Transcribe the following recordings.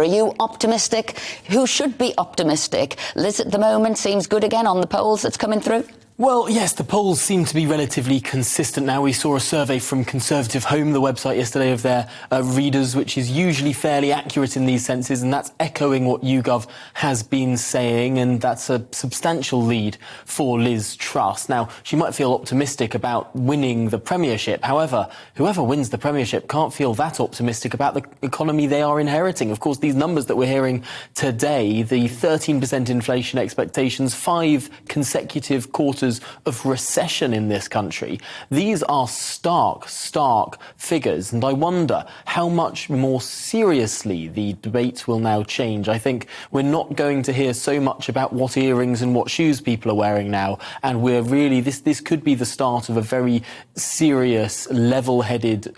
Are you optimistic? Who should be optimistic? Liz at the moment seems good again on the polls that's coming through. Well, yes, the polls seem to be relatively consistent now. We saw a survey from Conservative Home, the website yesterday, of their readers, which is usually fairly accurate in these senses, and that's echoing what YouGov has been saying, and that's a substantial lead for Liz Truss. Now, she might feel optimistic about winning the premiership. However, whoever wins the premiership can't feel that optimistic about the economy they are inheriting. Of course, these numbers that we're hearing today, the 13% inflation expectations, 5 consecutive quarters of recession in this country. These are stark figures, and I wonder how much more seriously the debate will now change. I think we're not going to hear so much about what earrings and what shoes people are wearing now, and we're really, this could be the start of a very serious, level-headed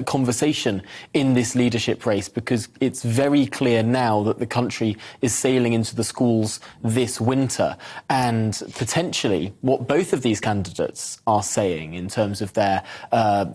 conversation in this leadership race, because it's very clear now that the country is sailing into the schools this winter, and potentially what both of these candidates are saying in terms of their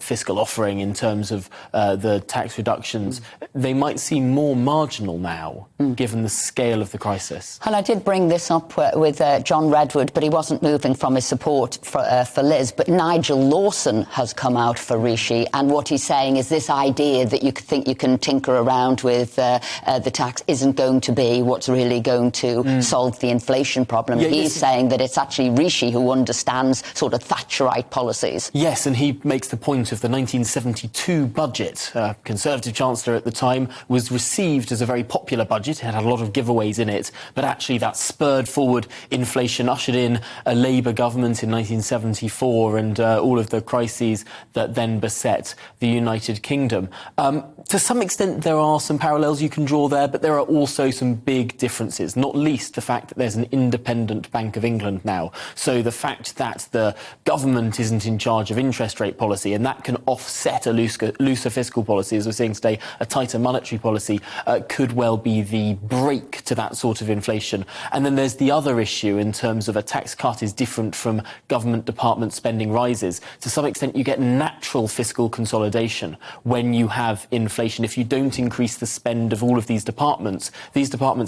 fiscal offering, in terms of the tax reductions, they might seem more marginal now, given the scale of the crisis. And I did bring this up with John Redwood, but he wasn't moving from his support for Liz. But Nigel Lawson has come out for Rishi, and what he's saying is this idea that you think you can tinker around with the tax isn't going to be what's really going to solve the inflation problem. Yeah, he's saying that it's actually Rishi who understands sort of Thatcherite policies. Yes, and he makes the point of the 1972 budget. Conservative Chancellor at the time was received as a very popular budget. It had a lot of giveaways in it, but actually that spurred forward inflation, ushered in a Labour government in 1974 and all of the crises that then beset the United Kingdom. To some extent, there are some parallels you can draw there, but there are also some big differences, not least the fact that there's an independent Bank of England now. So the fact that the government isn't in charge of interest rate policy, and that can offset a looser fiscal policy, as we're seeing today, a tighter monetary policy, could well be the brake to that sort of inflation. And then there's the other issue in terms of a tax cut is different from government department spending rises. To some extent, you get natural fiscal consolidation when you have inflation. If you don't increase the spend of all of these departments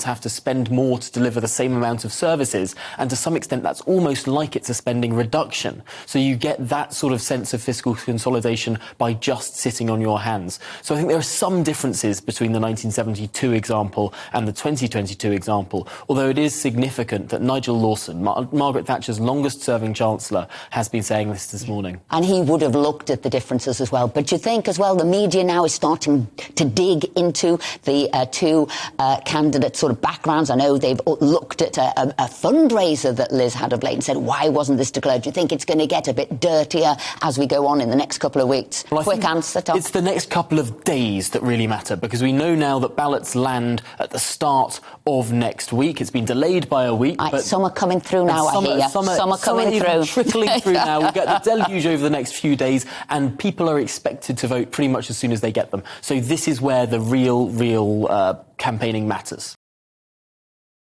have to spend more to deliver the same amount of services, and to some extent that's almost like it's a spending reduction. So you get that sort of sense of fiscal consolidation by just sitting on your hands. So I think there are some differences between the 1972 example and the 2022 example, although it is significant that Nigel Lawson, Margaret Thatcher's longest-serving Chancellor, has been saying this morning. And he would have looked at the differences as well. But you think as well the media now is starting to dig into the two candidates' sort of backgrounds. I know they've looked at a fundraiser that Liz had of late and said, why wasn't this declared? Do you think it's going to get a bit dirtier as we go on in the next couple of weeks? Well, quick answer, Tom. It's the next couple of days that really matter, because we know now that ballots land at the start of next week. It's been delayed by a week. But some are coming through now, I hear. Some are coming through. Trickling through now. We'll get the deluge over the next few days, and people are expected to vote pretty much as soon as they get them. So this is where the real campaigning matters.